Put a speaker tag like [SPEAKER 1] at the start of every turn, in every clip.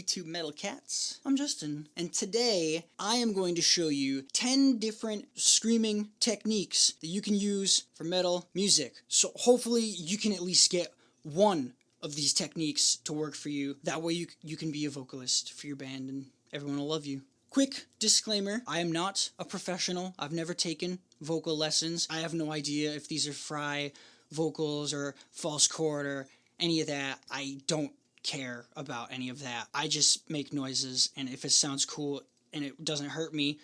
[SPEAKER 1] YouTube Metal Cats. I'm Justin, and today I am going to show you 10 different screaming techniques that you can use for metal music. So hopefully you can at least get one of these techniques to work for you. That way you can be a vocalist for your band and everyone will love you. Quick disclaimer, I am not a professional. I've never taken vocal lessons. I have no idea if these are fry vocals or false chord or any of that. I don't care about any of that. I just make noises, and if it sounds cool and it doesn't hurt me,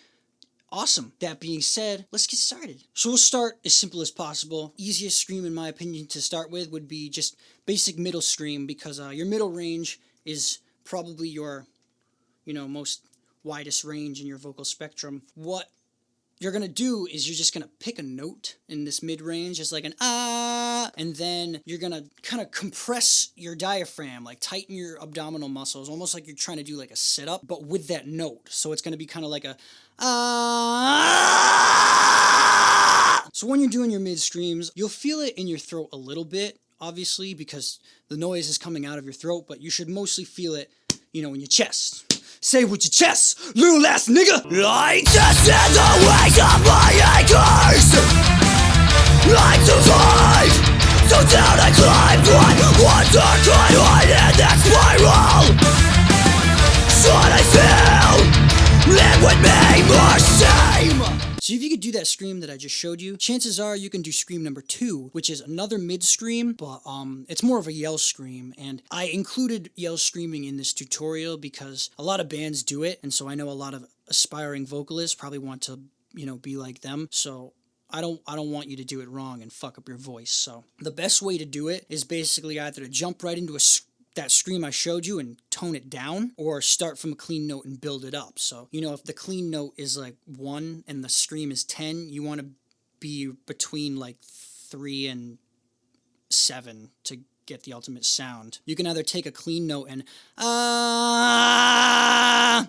[SPEAKER 1] awesome. That being said, let's get started. So we'll start as simple as possible. Easiest scream in my opinion to start with would be just basic middle scream, because your middle range is probably your, most widest range in your vocal spectrum. What you're gonna do is you're just gonna pick a note in this mid-range, just like an ah, and then you're gonna kind of compress your diaphragm, like tighten your abdominal muscles, almost like you're trying to do like a sit-up, but with that note. So it's gonna be kind of like a ah. So when you're doing your mid-screams, you'll feel it in your throat a little bit, obviously, because the noise is coming out of your throat, but you should mostly feel it, in your chest. Say with your chest, little ass nigga. I tested the weight of my anchors. I survived, so down I climbed one dark arytenoid in that spiral. Should I fail, live with me more shame. So if you could do that scream that I just showed you, chances are you can do scream number 2, which is another mid-scream, but it's more of a yell scream. And I included yell screaming in this tutorial because a lot of bands do it, and so I know a lot of aspiring vocalists probably want to, be like them. So I don't want you to do it wrong and fuck up your voice. So the best way to do it is basically either to jump right into that scream I showed you and tone it down, or start from a clean note and build it up. So, if the clean note is like 1 and the scream is 10, you want to be between like 3 and 7 to get the ultimate sound. You can either take a clean note and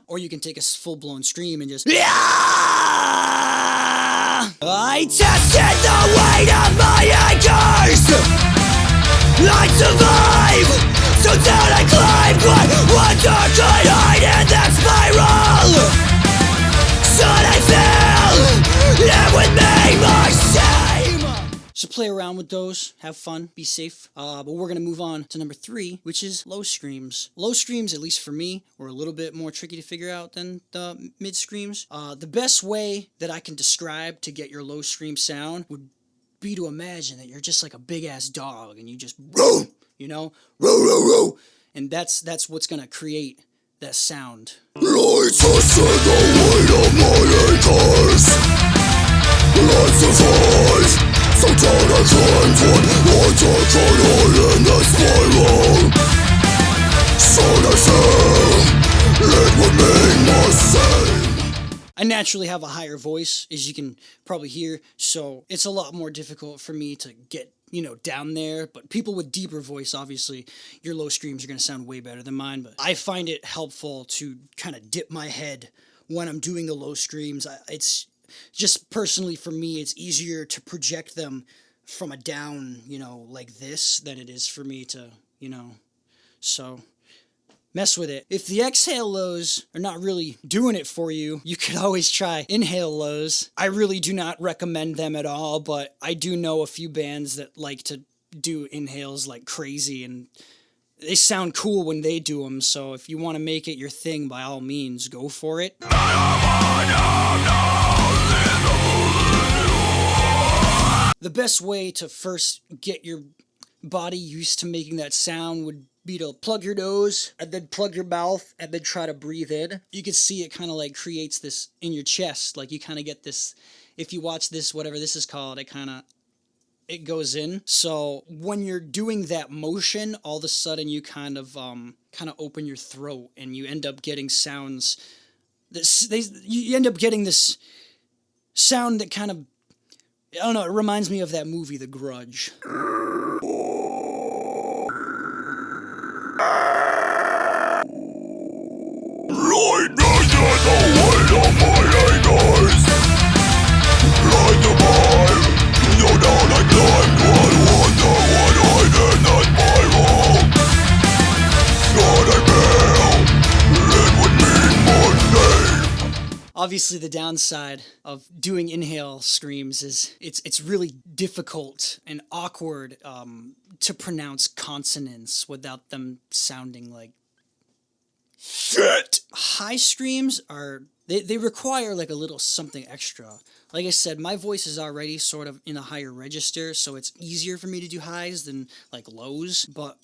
[SPEAKER 1] or you can take a full-blown scream and just I tested the weight of my anchors. I survived, so down I climbed one dark arytenoid in that spiral. Should I fail, live with me more shame. So play around with those, have fun, be safe. But we're gonna move on to number 3, which is low screams. Low screams, at least for me, were a little bit more tricky to figure out than the mid screams. The best way that I can describe to get your low scream sound would be to imagine that you're just like a big ass dog and you just row, row, row, row, and that's what's gonna create that sound. I tested the weight of my anchors. I survived, so down I climbed one dark arytenoid in the spiral. Should I fail, it would make my same. I naturally have a higher voice, as you can probably hear, so it's a lot more difficult for me to get, down there. But people with deeper voice, obviously, your low screams are going to sound way better than mine. But I find it helpful to kind of dip my head when I'm doing the low screams. It's just personally for me, it's easier to project them from a down, like this, than it is for me to, so mess with it. If the exhale lows are not really doing it for you, you could always try inhale lows. I really do not recommend them at all, but I do know a few bands that like to do inhales like crazy, and they sound cool when they do them. So if you want to make it your thing, by all means, go for it. The best way to first get your body used to making that sound would be to plug your nose and then plug your mouth and then try to breathe in. You can see it kind of like creates this in your chest, like you kind of get this, if you watch this, whatever this is called, it goes in. So when you're doing that motion, all of a sudden you kind of open your throat and you end up getting sounds you end up getting this sound that kind of, I don't know, it reminds me of that movie, The Grudge. Right measure the weight of my anchors. Like the vibe, so down I climbed one dark arytenoid in that spiral. Should I fail,
[SPEAKER 2] Obviously, the downside of doing inhale screams is it's really difficult and awkward to pronounce consonants without them sounding like shit. High screams they require like a little something extra. Like I said, my voice is already sort of in a higher register, so it's easier for me to do highs than like lows. But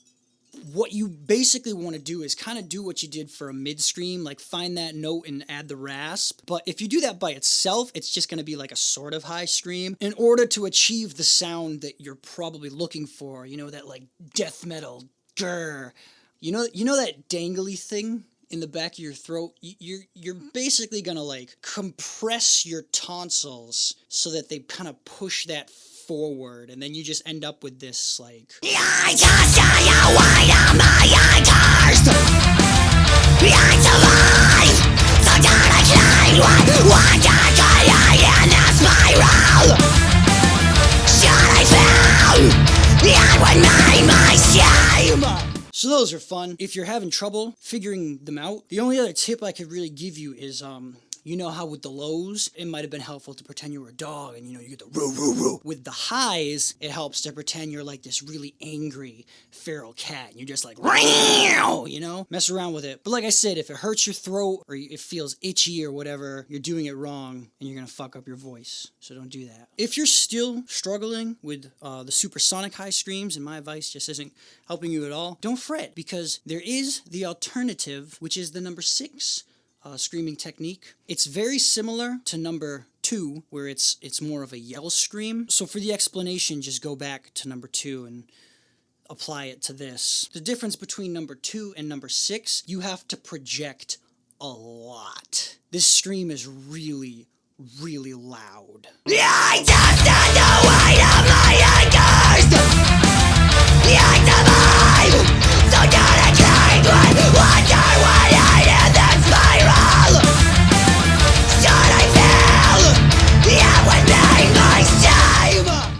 [SPEAKER 2] what you basically want to do is kind of do what you did for a mid scream, like find that note and add the rasp. But if you do that by itself, it's just going to be like a sort of high scream. In order to achieve the sound that you're probably looking for, you know, that like death metal grr. You know that dangly thing in the back of your throat? You're basically gonna like compress your tonsils so that they kind of push that forward, and then you just end up with this like. So those are fun. If you're having trouble figuring them out, the only other tip I could really give you is, you know how with the lows, it might have been helpful to pretend you were a dog and, you know, you get the roo, roo, roo. With the highs, it helps to pretend you're like this really angry feral cat and you're just like, you know, mess around with it. But like I said, if it hurts your throat or it feels itchy or whatever, you're doing it wrong and you're going to fuck up your voice. So don't do that. If you're still struggling with the supersonic high screams and my advice just isn't helping you at all, don't fret, because there is the alternative, which is the number 6 screaming technique. It's very similar to number 2, where it's more of a yell scream. So for the explanation, just go back to number 2 and apply it to this. The difference between number 2 and number 6, you have to project a lot. This scream is really, really loud. I tested the weight of my anchors. I survived, so dedicated, wonder what I did that spiral. Should I fail? Yeah, with me, my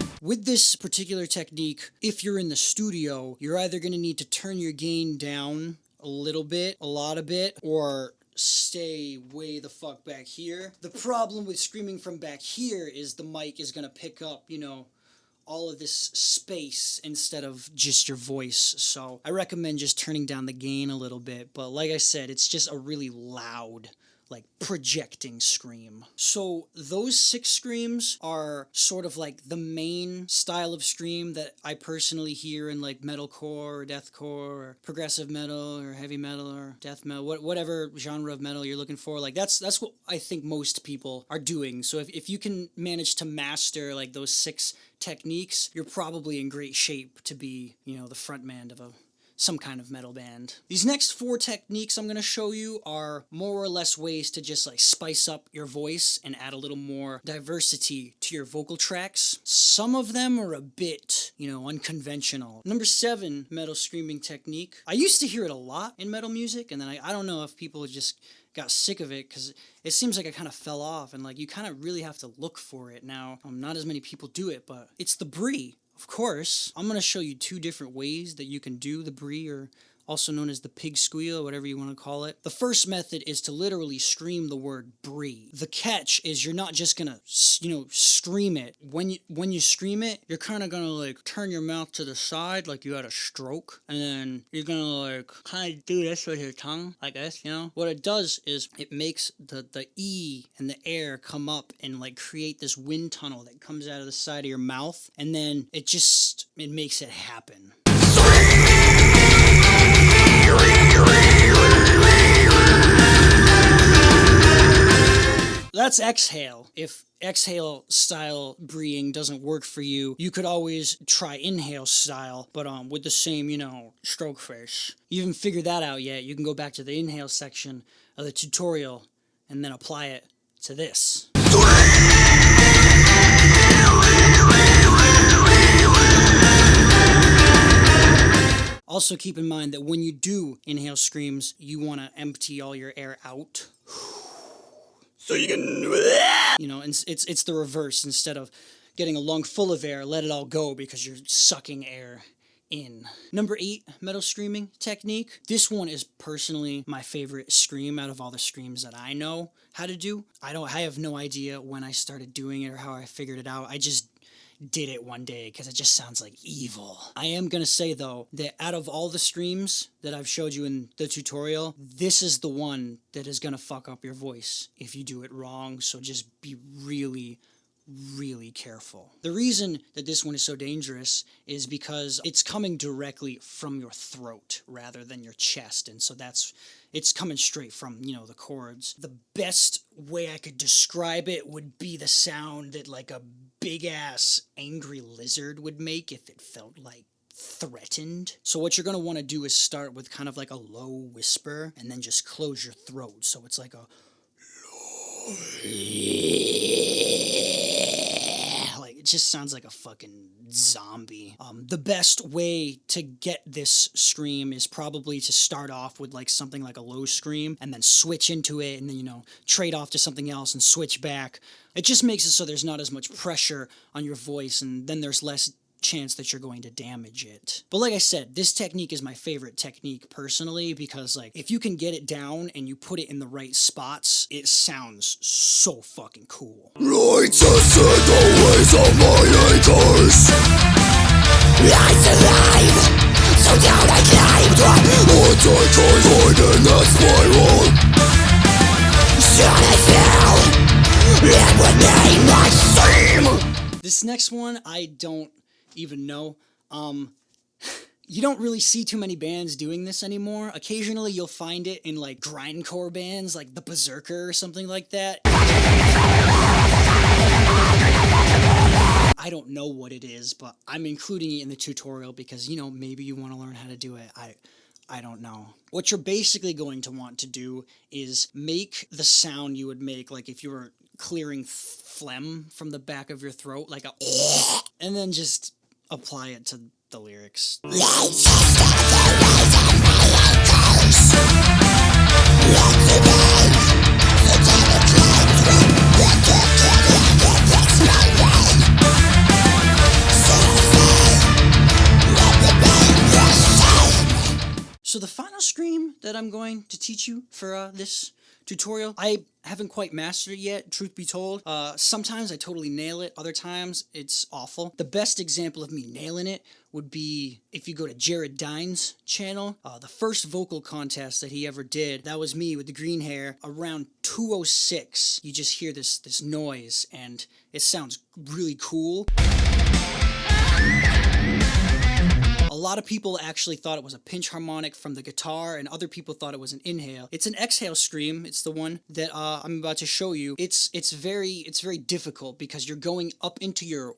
[SPEAKER 2] shame. With this particular technique, if you're in the studio, you're either going to need to turn your gain down a little bit, a lot of bit, or stay way the fuck back here. The problem with screaming from back here is the mic is going to pick up, you know, all of this space instead of just your voice. So I recommend just turning down the gain a little bit. But like I said, it's just a really loud, like projecting scream. So those 6 screams are sort of like the main style of scream that I personally hear in like metalcore or deathcore or progressive metal or heavy metal or death metal, whatever genre of metal you're looking for. Like that's what I think most people are doing. So if you can manage to master like those 6 techniques, you're probably in great shape to be, you know, the front man of some kind of metal band. These next 4 techniques I'm going to show you are more or less ways to just like spice up your voice and add a little more diversity to your vocal tracks. Some of them are a bit, you know, unconventional. Number 7 metal screaming technique. I used to hear it a lot in metal music, and then I don't know if people just got sick of it, because it seems like it kind of fell off, and like you kind of really have to look for it now. Not as many people do it, but it's the brie. Of course, I'm going to show you 2 different ways that you can do the brie, or also known as the pig squeal, whatever you want to call it. The first method is to literally scream the word brie. The catch is you're not just going to, you know, scream it. When you scream it, you're kind of going to like turn your mouth to the side like you had a stroke, and then you're going to like kind of do this with your tongue like this, you know? What it does is it makes the E and the air come up and like create this wind tunnel that comes out of the side of your mouth, and then it makes it happen. That's exhale. If exhale style breeing doesn't work for you, you could always try inhale style, but with the same, you know, stroke face. You haven't figured that out yet, you can go back to the inhale section of the tutorial and then apply it to this. Also keep in mind that when you do inhale screams, you want to empty all your air out. So you can, you know, and it's the reverse. Instead of getting a lung full of air, let it all go because you're sucking air in. Number 8, metal screaming technique. This one is personally my favorite scream out of all the screams that I know how to do. I have no idea when I started doing it or how I figured it out. I just did it one day because it just sounds like evil. I am gonna say though that out of all the screams that I've showed you in the tutorial, this is the one that is gonna fuck up your voice if you do it wrong, so just be really careful. The reason that this one is so dangerous is because it's coming directly from your throat rather than your chest, and so it's coming straight from, the chords. The best way I could describe it would be the sound that like a big ass angry lizard would make if it felt like threatened. So what you're going to want to do is start with kind of like a low whisper and then just close your throat, so it's like a like, it just sounds like a fucking zombie. The best way to get this scream is probably to start off with like something like a low scream and then switch into it and then, trade off to something else and switch back. It just makes it so there's not as much pressure on your voice, and then there's less chance that you're going to damage it. But like I said, this technique is my favorite technique personally, because like if you can get it down and you put it in the right spots, it sounds so fucking cool.
[SPEAKER 1] I tested the ways of my haters. I survived, so down I climbed. What I can't hide in that spiral. Should I fail, it would make my stream.
[SPEAKER 2] This next one I don't even know. You don't really see too many bands doing this anymore. Occasionally you'll find it in like grindcore bands like the Berserker or something like that. I don't know what it is, but I'm including it in the tutorial because, maybe you want to learn how to do it. I don't know. What you're basically going to want to do is make the sound you would make like if you were clearing phlegm from the back of your throat, like a and then just apply it to the lyrics. So the final scream that I'm going to teach you for this tutorial, I haven't quite mastered it yet, truth be told. Sometimes I totally nail it, other times it's awful. The best example of me nailing it would be if you go to Jared Dine's channel. The first vocal contest that he ever did, that was me with the green hair. Around 2:06, you just hear this noise and it sounds really cool. A lot of people actually thought it was a pinch harmonic from the guitar, and other people thought it was an inhale. It's an exhale scream. It's the one that I'm about to show you. It's very difficult because you're going up into your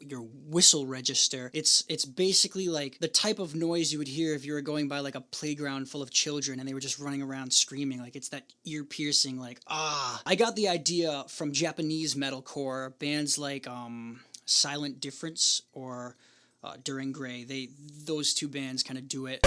[SPEAKER 2] whistle register. It's basically like the type of noise you would hear if you were going by like a playground full of children and they were just running around screaming. Like it's that ear piercing like ah. I got the idea from Japanese metalcore bands like Silent Difference or During Grey. Those two bands kind of do it.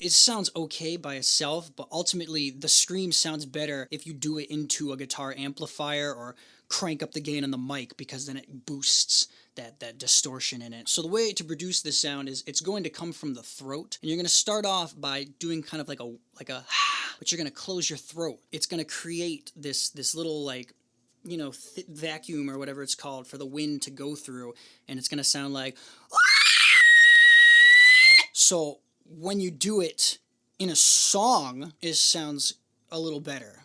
[SPEAKER 2] It sounds okay by itself, but ultimately the scream sounds better if you do it into a guitar amplifier or crank up the gain on the mic, because then it boosts that distortion in it. So the way to produce this sound is it's going to come from the throat, and you're going to start off by doing kind of like a but you're going to close your throat. It's going to create this little like vacuum or whatever it's called for the wind to go through, and it's going to sound like so when you do it in a song, it sounds a little better.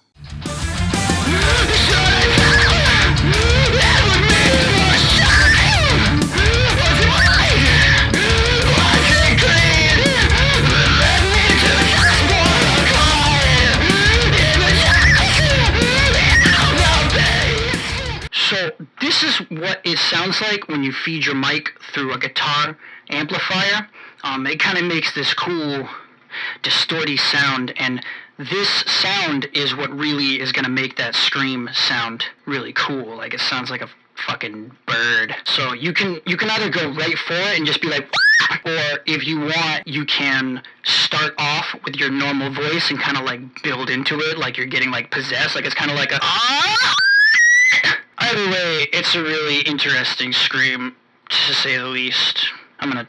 [SPEAKER 2] So this is what it sounds like when you feed your mic through a guitar amplifier. It kind of makes this cool distorty sound, and this sound is what really is going to make that scream sound really cool. Like it sounds like a fucking bird. So you can either go right for it and just be like, or if you want, you can start off with your normal voice and kind of like build into it like you're getting like possessed. Like it's kind of like a either way, it's a really interesting scream.
[SPEAKER 3] to say the least. I'm gonna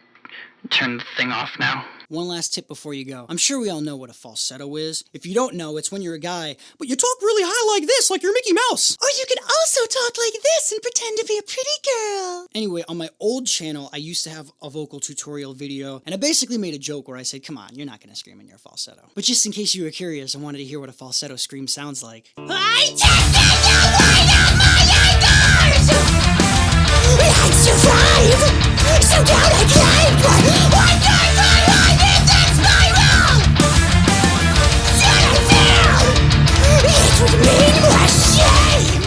[SPEAKER 3] turn the thing off now.
[SPEAKER 2] One last tip before you go. I'm sure we all know what a falsetto is. If you don't know, it's when you're a guy, but you talk really high like this, like you're Mickey Mouse. Or you can also talk like this and pretend to be a pretty girl. Anyway, on my old channel, I used to have a vocal tutorial video, and I basically made a joke where I said, come on, you're not gonna scream in your falsetto. But just in case you were curious and wanted to hear what a falsetto scream sounds like. I tested the weight of my ankles! And survive! So down I climbed, but I can't find that's my role! Should I fail? It would mean more shame!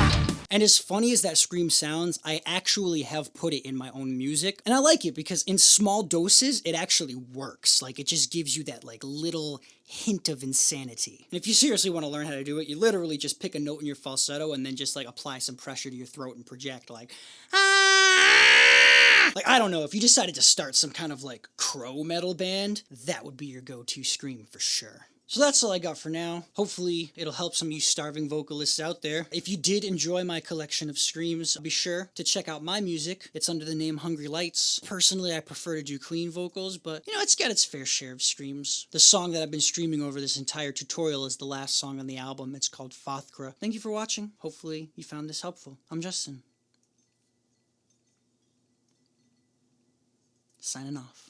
[SPEAKER 2] And as funny as that scream sounds, I actually have put it in my own music. And I like it because in small doses, it actually works. Like, it just gives you that, like, little hint of insanity. And if you seriously want to learn how to do it, you literally just pick a note in your falsetto and then just, like, apply some pressure to your throat and project, like, ah! Like, I don't know, if you decided to start some kind of, like, crow metal band, that would be your go-to scream for sure. So that's all I got for now. Hopefully it'll help some of you starving vocalists out there. If you did enjoy my collection of screams, be sure to check out my music. It's under the name Hungry Lights. Personally, I prefer to do clean vocals, but you know, it's got its fair share of screams. The song that I've been streaming over this entire tutorial is the last song on the album. It's called Fothkra. Thank you for watching. Hopefully you found this helpful. I'm Justin. Signing off.